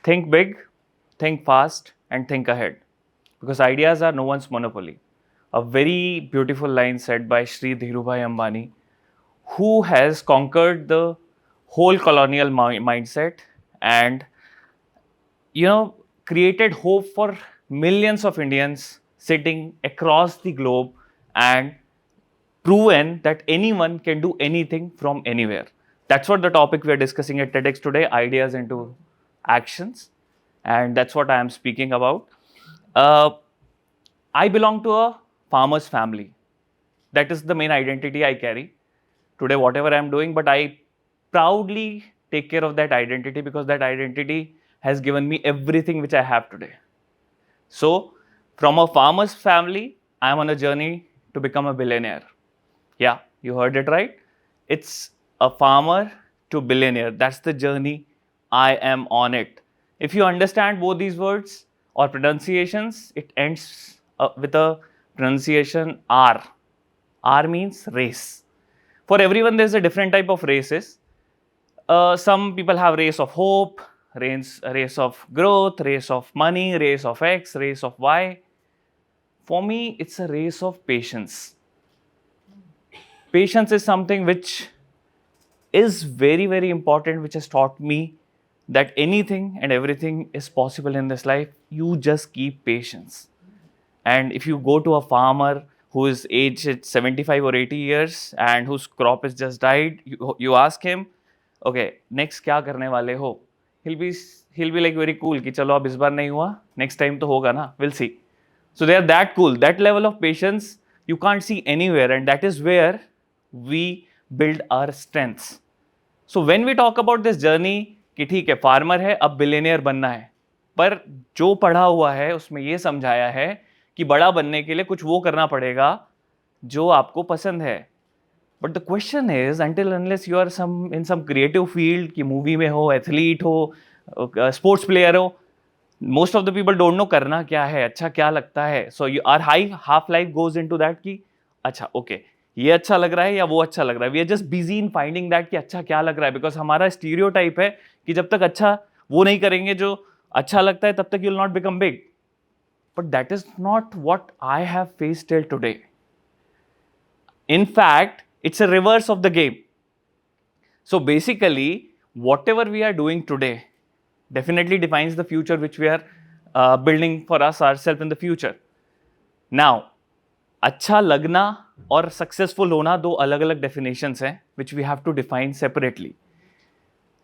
Think big, think fast, and think ahead. Because ideas are no one's monopoly. A very beautiful line said by Sri Dhirubhai Ambani, who has conquered the whole colonial mindset and created hope for millions of Indians sitting across the globe and proven that anyone can do anything from anywhere. That's what the topic we are discussing at TEDx today, ideas into actions. And that's what I am speaking about. Uh, I belong to a farmer's family. That is the main identity I carry today, whatever I'm doing, but I proudly take care of that identity because that identity has given me everything which I have today. So, from a farmer's family, I'm on a journey to become a billionaire. Yeah, you heard it right. It's a farmer to billionaire. That's the journey. I am on it. If you understand both these words or pronunciations, it ends with a pronunciation R. R means race. For everyone, there's a different type of races. Some people have race of hope, race of growth, race of money, race of X, race of Y. For me, it's a race of patience. Patience is something which is very, very important, which has taught me that anything and everything is possible in this life. You just keep patience. And if you go to a farmer who is aged 75 or 80 years and whose crop has just died, you ask him, okay, next क्या करने वाले हो? He'll be like very cool कि चलो अब इस बार नहीं हुआ, next time तो होगा ना, we'll see. So they are that cool. That level of patience you can't see anywhere, and that is where we build our strengths. So when we talk about this journey कि ठीक है farmer है अब billionaire बनना है, पर जो पढ़ा हुआ है उसमें ये समझाया है कि बड़ा बनने के लिए कुछ वो करना पड़ेगा जो आपको पसंद है. But the question is until unless you are in some creative field कि मूवी में हो, एथलीट हो, स्पोर्ट्स प्लेयर हो, most of the people don't know करना क्या है, अच्छा क्या लगता है. So you are half life goes into that कि अच्छा ओके ये अच्छा लग रहा है या वो अच्छा लग रहा है. We are just busy in finding that कि अच्छा क्या लग रहा है, बिकॉज हमारा स्टीरियोटाइप है कि जब तक अच्छा वो नहीं करेंगे जो अच्छा लगता है तब तक you will not become big. But that is not what I have faced till today. In fact, it's a reverse of the game. So basically, whatever we are doing today definitely defines the future which we are building for ourselves in the future. Now, अच्छा लगना और successful होना दो अलग अलग definitions हैं which we have to define separately.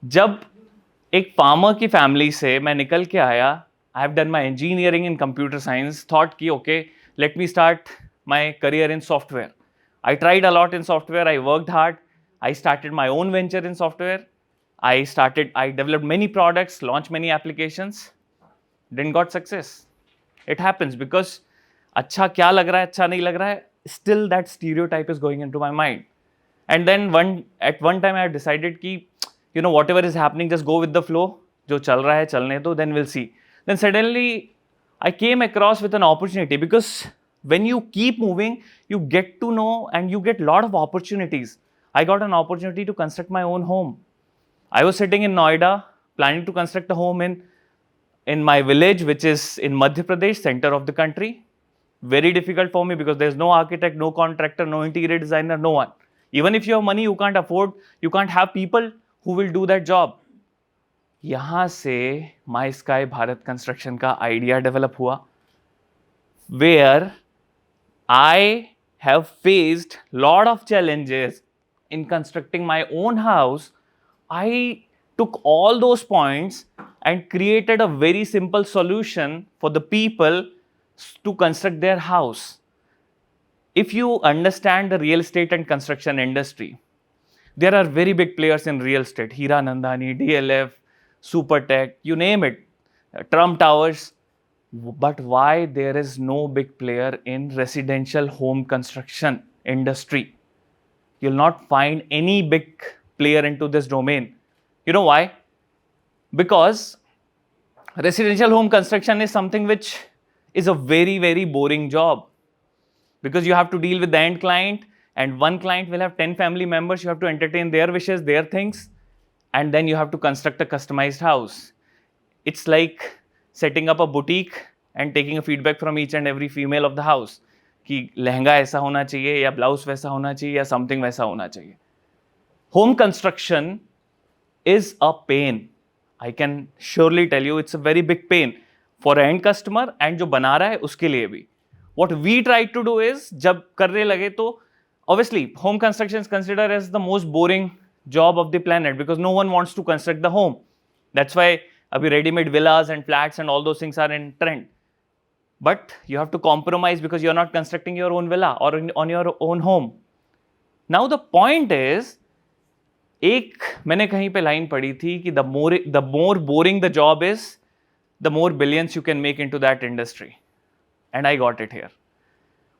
जब एक फार्मर की फैमिली से मैं निकल के आया, I have done my engineering in computer science, thought कि okay let me start my career in software. I tried a lot in software. I worked hard. I started my own venture in software. I developed many products, launched many applications. Didn't got success. It happens because अच्छा क्या लग रहा है, अच्छा नहीं लग रहा है, still that stereotype is going into my mind. And then at one time I have decided कि whatever is happening, just go with the flow. जो चल रहा है चलने दो, then we'll see. Then suddenly I came across with an opportunity because when you keep moving, you get to know and you get a lot of opportunities. I got an opportunity to construct my own home. I was sitting in Noida planning to construct a home in my village, which is in Madhya Pradesh, center of the country. Very difficult for me because there's no architect, no contractor, no interior designer, no one. Even if you have money, you can't have people who will do that job. यहाँ से My Sky Bharat Construction का idea develop हुआ, where I have faced a lot of challenges in constructing my own house. I took all those points and created a very simple solution for the people to construct their house. If you understand the real estate and construction industry, there are very big players in real estate. Hira Nandani, DLF, Supertech, you name it, Trump Towers. But why there is no big player in residential home construction industry? You'll not find any big player into this domain. You know why? Because residential home construction is something which is a very, very boring job. Because you have to deal with the end client, and one client will have 10 family members. You have to entertain their wishes, their things, and then you have to construct a customized house. it's like setting up a boutique and taking a feedback from each and every female of the house कि लहंगा ऐसा होना चाहिए या blouse वैसा होना चाहिए या something वैसा होना चाहिए. Home construction is a pain. I can surely tell you it's a very big pain for an end customer and जो बना रहा है उसके लिए भी. What we try to do is जब करने लगे तो obviously home construction is considered as the most boring job of the planet because no one wants to construct the home. That's why abhi ready-made villas and flats and all those things are in trend. But you have to compromise because you're not constructing your own villa or on your own home. Now the point is, एक मैंने कहीं पे line पढ़ी थी कि the more boring the job is, the more billions you can make into that industry. And I got it here.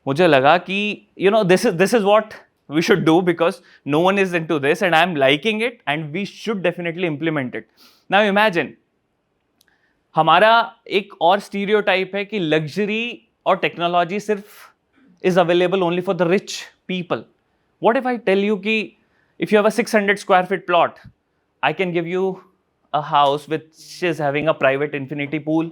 मुझे लगा कि this is what we should do because no one is into this and I'm liking it and we should definitely implement it. Now imagine, हमारा एक और stereotype है कि luxury और technology सिर्फ is available only for the rich people. What if I tell you कि if you have a 600 square feet plot, I can give you a house which is having a private infinity pool.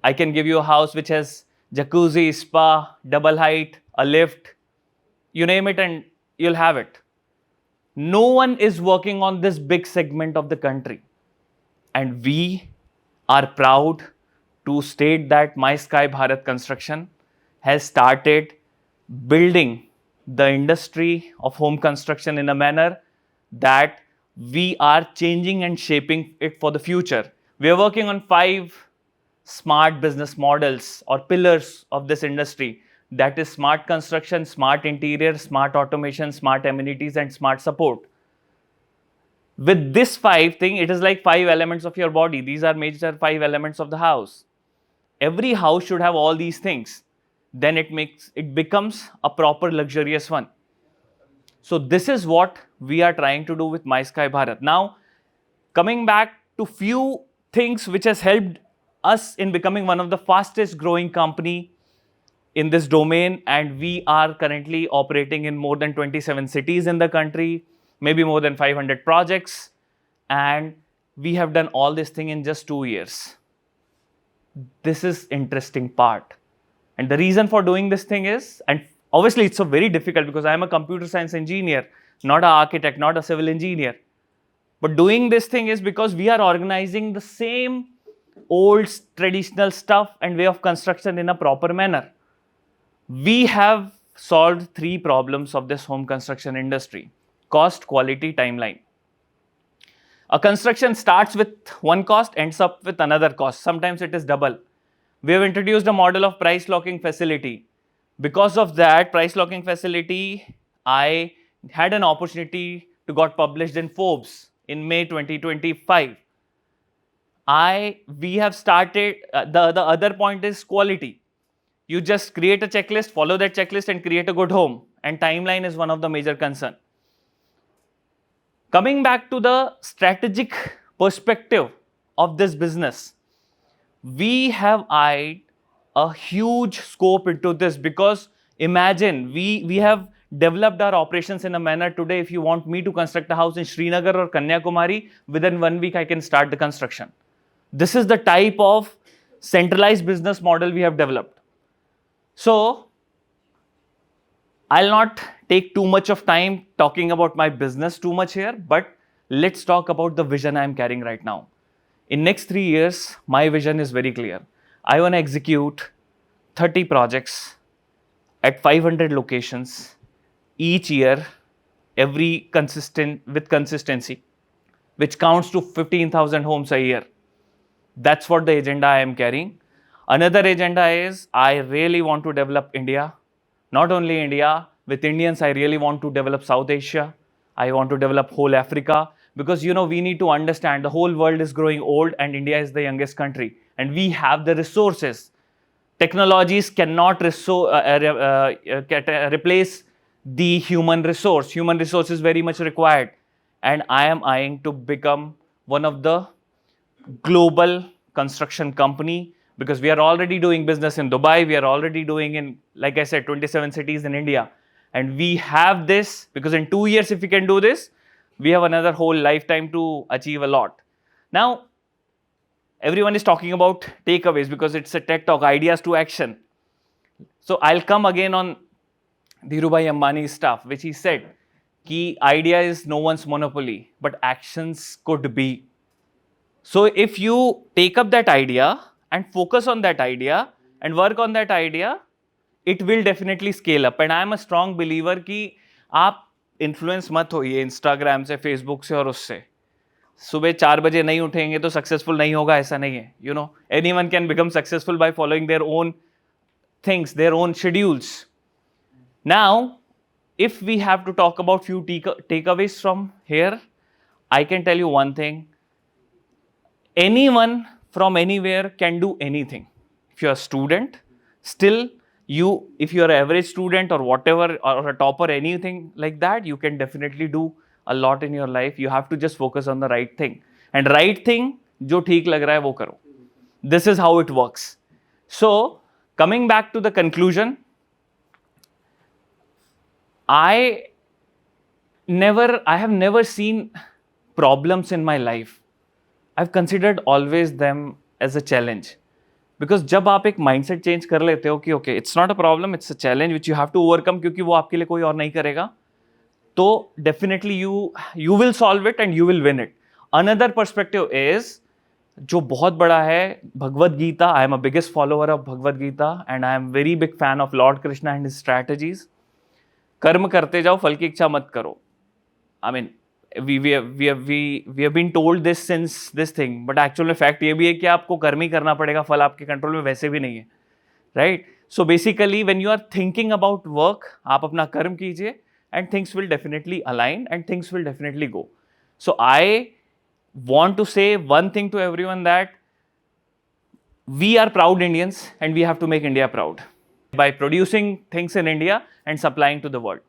I can give you a house which has jacuzzi, spa, double height, a lift, you name it and you'll have it. No one is working on this big segment of the country. And we are proud to state that My Sky Bharat Construction has started building the industry of home construction in a manner that we are changing and shaping it for the future. We are working on 5 smart business models or pillars of this industry. That is smart construction, smart interior, smart automation, smart amenities, and smart support. With this 5 thing, it is like 5 elements of your body. These are major 5 elements of the house. Every house should have all these things. Then it becomes a proper luxurious one. So this is what we are trying to do with My Sky Bharat. Now, coming back to few things which has helped us in becoming one of the fastest growing company in this domain, and we are currently operating in more than 27 cities in the country, maybe more than 500 projects, and we have done all this thing in just 2 years. This is interesting part. And the reason for doing this thing is, and obviously it's so very difficult because I am a computer science engineer, not an architect, not a civil engineer. But doing this thing is because we are organizing the same old traditional stuff and way of construction in a proper manner. We have solved 3 problems of this home construction industry: cost, quality, timeline. A construction starts with one cost, ends up with another cost. Sometimes it is double. We have introduced a model of price locking facility. Because of that price locking facility, I had an opportunity to got published in Forbes in May 2025. We have started, the other point is quality. You just create a checklist, follow that checklist and create a good home. And timeline is one of the major concern. Coming back to the strategic perspective of this business, we have eyed a huge scope into this because imagine we have developed our operations in a manner today. If you want me to construct a house in Srinagar or Kanyakumari, within 1 week I can start the construction. This is the type of centralized business model we have developed. So I'll not take too much of time talking about my business too much here, but let's talk about the vision I'm carrying right now. In next 3 years, my vision is very clear. I want to execute 30 projects at 500 locations each year, with consistency, which counts to 15,000 homes a year. That's what the agenda I am carrying. Another agenda is I really want to develop India. Not only India, with Indians, I really want to develop South Asia. I want to develop whole Africa because we need to understand the whole world is growing old and India is the youngest country and we have the resources. Technologies cannot replace the human resource. Human resource is very much required, and I am eyeing to become one of the global construction company because we are already doing business in Dubai. We are already doing in, like I said, 27 cities in India. And we have this because in 2 years, if we can do this, we have another whole lifetime to achieve a lot. Now, everyone is talking about takeaways because it's a TED talk, ideas to action. So I'll come again on Dhirubhai Ambani's stuff, which he said, ki idea is no one's monopoly, but actions could be. So if you take up that idea and focus on that idea and work on that idea, it will definitely scale up. And I am a strong believer कि आप influence मत होइए Instagram से, Facebook से और उससे. सुबह 4 बजे नहीं उठेंगे तो सक्सेसफुल नहीं होगा, ऐसा नहीं है. You know, anyone can become successful by following their own things, their own schedules. Now, if we have to talk about few takeaways from here, I can tell you one thing. Anyone from anywhere can do anything. If you're a student, still if you're an average student or whatever, or a topper, anything like that, you can definitely do a lot in your life. You have to just focus on the right thing. And right thing, जो ठीक लग रहा है वो करो. This is how it works. So, coming back to the conclusion, I have never seen problems in my life. I've considered always them as a challenge. Because जब आप एक mindset change कर लेते हो कि okay, it's not a problem, it's a challenge which you have to overcome क्योंकि वो आपके लिए कोई और नहीं करेगा, तो definitely you will solve it and you will win it. Another perspective is, जो बहुत बड़ा है, Bhagavad Gita. I am a biggest follower of Bhagavad Gita and I am very big fan of Lord Krishna and his strategies. कर्म करते जाओ, फल की इच्छा मत करो. I mean, we have been told this since this thing, but actual fact ये भी है कि आपको कर्म ही करना पड़ेगा, फल आपके कंट्रोल में वैसे भी नहीं है, right? So basically, when you are thinking about work, आप अपना कर्म कीजिए and things will definitely align and things will definitely go. So I want to say one thing to everyone, that we are proud Indians and we have to make India proud by producing things in India and supplying to the world.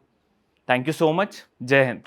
Thank you so much. Jai Hind.